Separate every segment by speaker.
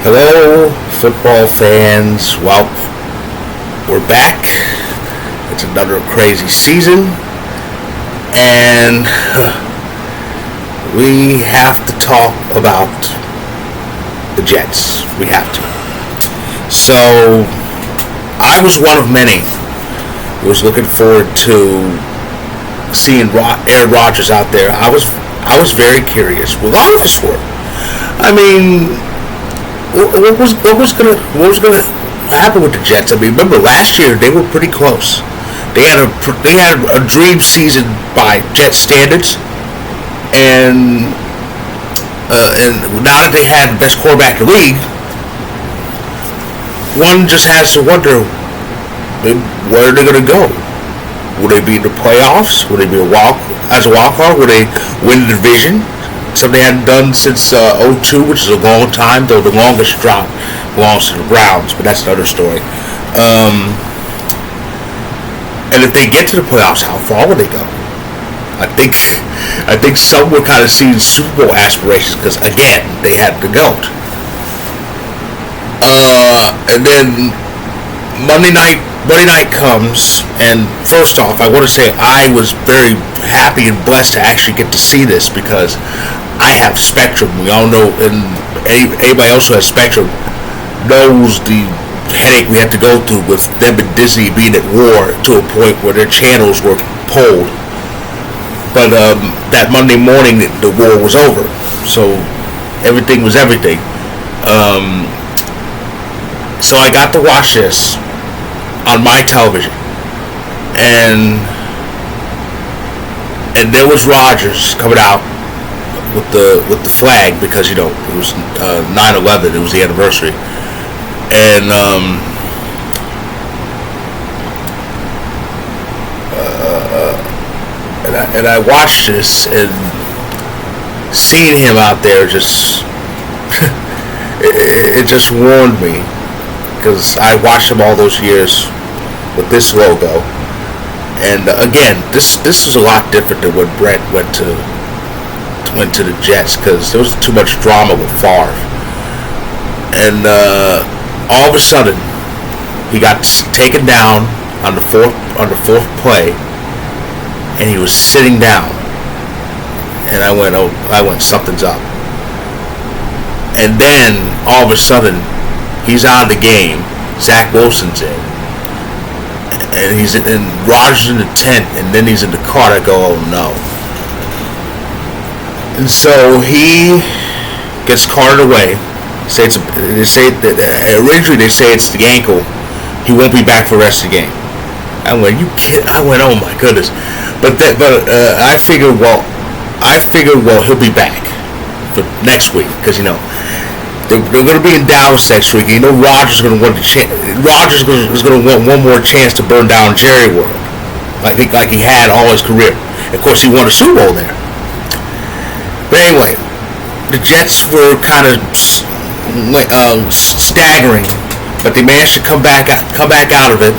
Speaker 1: Hello, football fans. Well, we're back. It's another crazy season, and we have to talk about the Jets. We have to. So, I was one of many who was looking forward to seeing Aaron Rodgers out there. I was very curious. A lot of us were. I mean, what was gonna happen with the Jets? I mean, remember last year they were pretty close. They had a dream season by Jet standards, and now that they had the best quarterback in the league, one just has to wonder where are they gonna go. Will they be in the playoffs? Will they be as a wild card? Will they win the division? Something they hadn't done since 2002, which is a long time, though the longest drop belongs to the Browns, but that's another story. And if they get to the playoffs, how far will they go? I think some were kind of seeing Super Bowl aspirations because, again, they had the GOAT. And then Monday night comes, and first off, I want to say I was very happy and blessed to actually get to see this because I have Spectrum. We all know, and anybody else who has Spectrum knows the headache we had to go through with them and Disney being at war to a point where their channels were pulled. But that Monday morning, the war was over, so everything was everything. So I got to watch this on my television, and there was Rodgers coming out with the flag because it was 9/11. It was the anniversary, and I watched this and seeing him out there just it just warned me because I watched him all those years with this logo, and again, this is a lot different than when Brett went to the Jets because there was too much drama with Favre, and all of a sudden he got taken down on the fourth play, and he was sitting down, and I went something's up, and then all of a sudden he's out of the game. Zach Wilson's in, and he's in Rodgers in the tent, and then he's in the car. I go, oh no. And so he gets carted away. Originally they say it's the ankle. He won't be back for the rest of the game. I went, you kid? I went, oh my goodness. But I figured, well, he'll be back for next week because they're going to be in Dallas next week. Rodgers is going to want Rodgers is going to want one more chance to burn down Jerry World, like he had all his career. Of course, he won a Super Bowl there. But anyway, the Jets were kind of staggering, but they managed to come back out of it.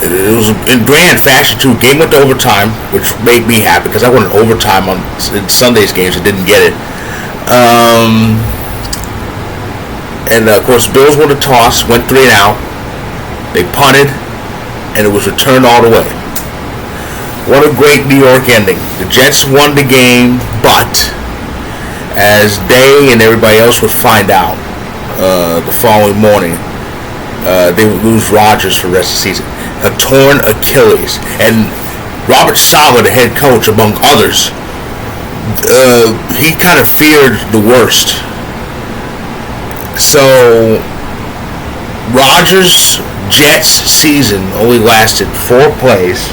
Speaker 1: It was in grand fashion too. Game went to overtime, which made me happy because I wanted overtime in Sunday's games. I didn't get it. And of course, the Bills won the toss, went 3 and out. They punted, and it was returned all the way. What a great New York ending. The Jets won the game, but as they and everybody else would find out the following morning, they would lose Rodgers for the rest of the season. A torn Achilles. And Robert Saleh, the head coach, among others, he kind of feared the worst. So Rodgers' Jets season only lasted 4 plays,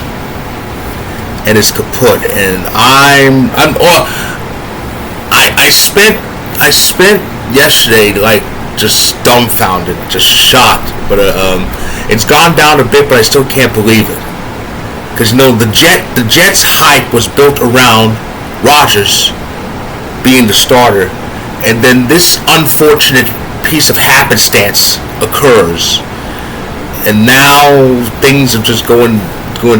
Speaker 1: and it's kaput. And I spent yesterday like just dumbfounded, just shocked. But it's gone down a bit, but I still can't believe it because the Jets hype was built around Rodgers being the starter, and then this unfortunate piece of happenstance occurs, and now things are just going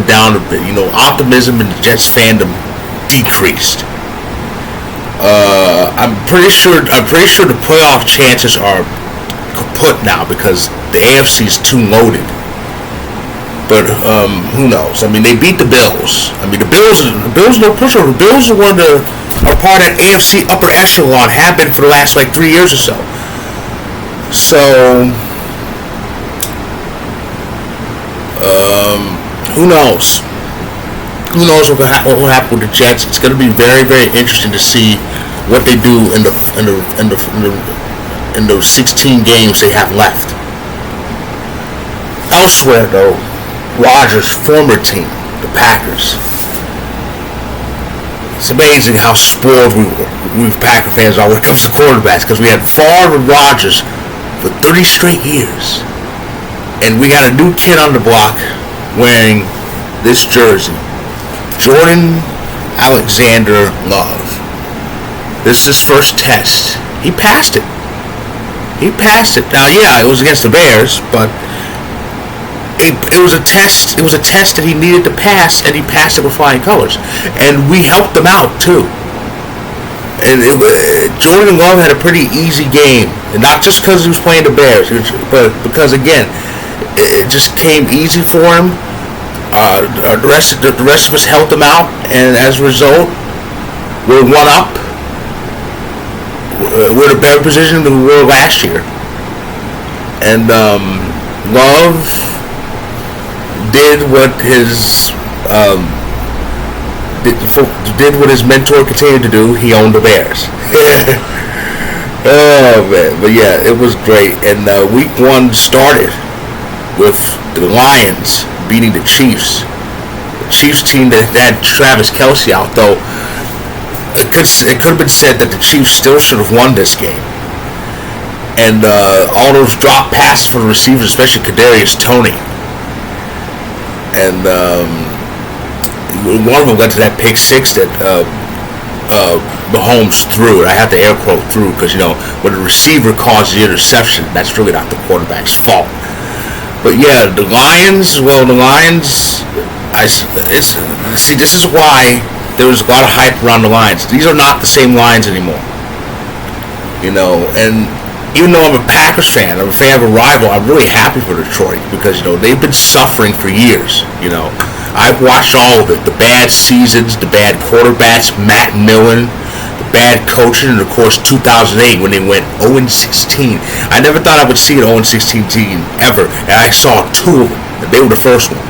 Speaker 1: down a bit. Optimism in the Jets fandom decreased. I'm pretty sure the playoff chances are kaput now because the AFC is too loaded. But who knows? I mean, they beat the Bills. I mean, the Bills no pushover. The Bills are are part of that AFC upper echelon, have been for the last like 3 years or so. So who knows? Who knows what will happen with the Jets? It's going to be very, very interesting to see what they do in the 16 games they have left. Elsewhere, though, Rodgers' former team, the Packers. It's amazing how spoiled we Packer fans are when it comes to quarterbacks, because we had Favre and Rodgers for 30 straight years, and we got a new kid on the block wearing this jersey. Jordan Alexander Love. This is his first test. He passed it. Now, yeah, it was against the Bears, but it was a test. It was a test that he needed to pass, and he passed it with flying colors. And we helped him out too. And Jordan Love had a pretty easy game, and not just because he was playing the Bears, but because again, it just came easy for him. The rest of us helped him out, and as a result, we're one up. We're in a better position than we were last year. And Love did what his mentor continued to do. He owned the Bears. Oh man, but yeah, it was great. And week 1 started with the Lions beating the Chiefs. The Chiefs team that had Travis Kelce out, though it could have been said that the Chiefs still should have won this game. And all those drop passes from the receivers, especially Kadarius Toney. And one of them led to that pick 6 that Mahomes threw. And I have to air quote threw because, when the receiver causes the interception, that's really not the quarterback's fault. But yeah, the Lions, this is why there was a lot of hype around the Lions. These are not the same Lions anymore. And even though I'm a Packers fan, I'm a fan of a rival, I'm really happy for Detroit because, they've been suffering for years. I've watched all of it. The bad seasons, the bad quarterbacks, Matt Millen, the bad coaching, and of course 2008 when they went 0-16. I never thought I would see an 0-16 team ever, and I saw 2 of them. And they were the first one.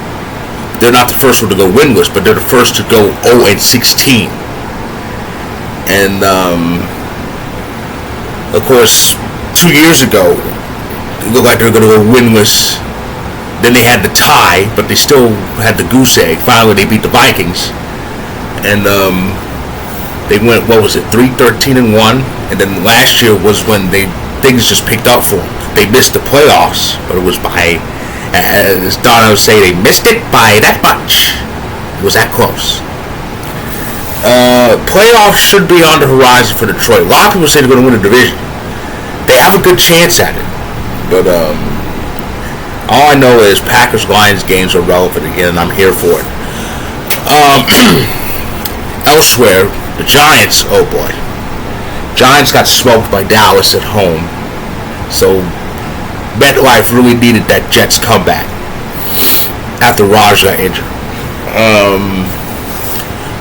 Speaker 1: They're not the first one to go winless, but they're the first to go 0-16. And of course, 2 years ago, it looked like they were going to go winless. Then they had the tie, but they still had the goose egg. Finally, they beat the Vikings, and they went 3-13-1, and then last year was when things just picked up for them. They missed the playoffs, but it was by, as Donna would say, they missed it by that much. It was that close. Playoffs should be on the horizon for Detroit. A lot of people say they're going to win the division. They have a good chance at it, but all I know is Packers-Lions games are relevant again, and I'm here for it. Elsewhere, the Giants, oh boy. Giants got smoked by Dallas at home, so MetLife really needed that Jets comeback after Raj got injured.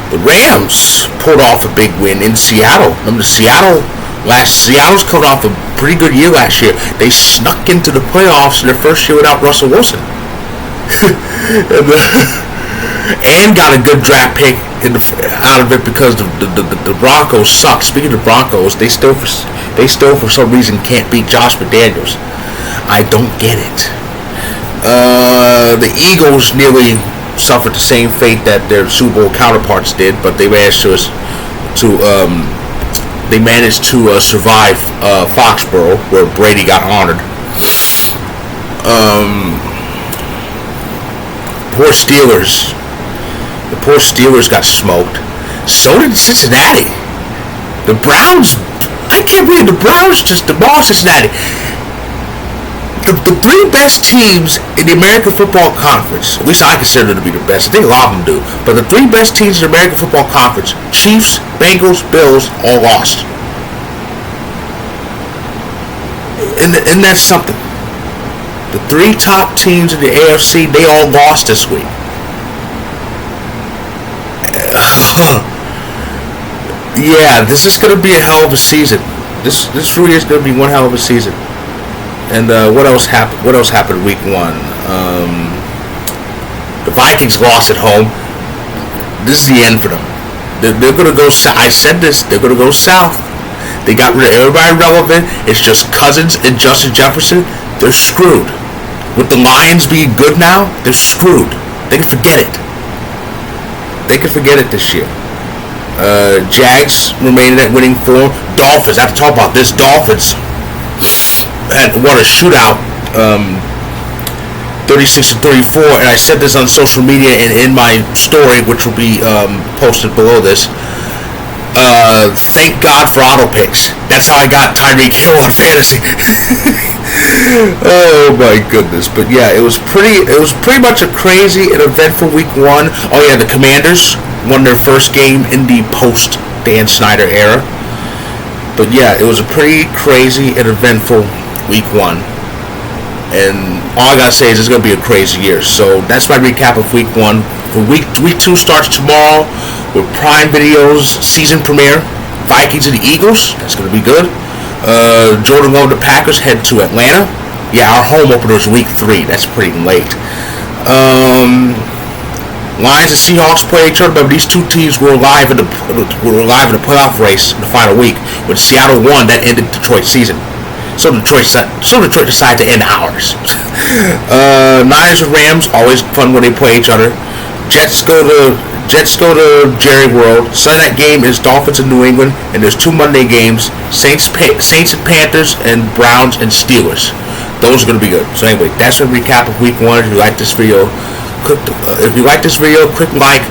Speaker 1: The Rams pulled off a big win in Seattle. Remember Seattle's coming off a pretty good year last year. They snuck into the playoffs in their first year without Russell Wilson. And got a good draft pick out of it because the Broncos suck. Speaking of the Broncos, they still for some reason can't beat Josh McDaniels. I don't get it. The Eagles nearly suffered the same fate that their Super Bowl counterparts did, but they managed to survive Foxborough, where Brady got honored. The poor Steelers got smoked. So did Cincinnati. The Browns, I can't believe the Browns just demolished Cincinnati. the three best teams in the American Football Conference, at least I consider them to be the best. I think a lot of them do. But the three best teams in the American Football Conference, Chiefs, Bengals, Bills, all lost. And that's something. The three top teams in the AFC, they all lost this week. Yeah, this is going to be a hell of a season. This really is going to be one hell of a season. And what else happened? What else happened week one? The Vikings lost at home. This is the end for them. They're going to go. I said this. They're going to go south. They got rid of everybody relevant. It's just Cousins and Justin Jefferson. They're screwed. With the Lions being good now, they're screwed. They can forget it. They can forget it this year. Jags remaining at winning form. Dolphins. I have to talk about this. Dolphins had won a shootout, 36-34, and I said this on social media and in my story, which will be posted below this. Thank God for auto picks. That's how I got Tyreek Hill on fantasy. Oh my goodness! But yeah, it was pretty much a crazy and eventful week one. Oh yeah, the Commanders won their first game in the post Dan Snyder era. But yeah, it was a pretty crazy and eventful week one. And all I gotta say is it's gonna be a crazy year. So that's my recap of week one. For week two starts tomorrow with Prime Video's season premiere, Vikings and the Eagles. That's gonna be good. Jordan Love and the Packers head to Atlanta. Yeah, our home opener is week 3. That's pretty late. Lions and Seahawks play each other, but these two teams were alive in the playoff race in the final week. When Seattle won, that ended Detroit's season. So Detroit decided to end ours. Niners and Rams, always fun when they play each other. Jets go to Jerry World. Sunday night game is Dolphins and New England, and there's 2 Monday games: Saints and Panthers, and Browns and Steelers. Those are going to be good. So anyway, that's a recap of week one. If you like this video, click like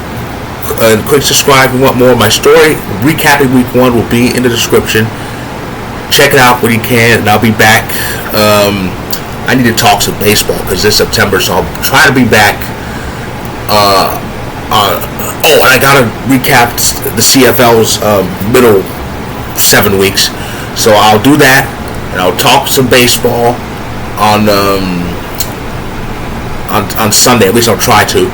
Speaker 1: and click subscribe if you want more of my story. Recapping week one will be in the description. Check it out when you can, and I'll be back. I need to talk some baseball because it's September, so I'll try to be back. And I gotta recap the CFL's middle 7 weeks, so I'll do that, and I'll talk some baseball on Sunday. At least I'll try to.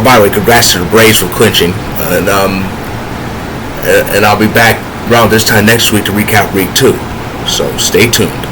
Speaker 1: By the way, congrats to the Braves for clinching, and I'll be back around this time next week to recap week 2. So stay tuned.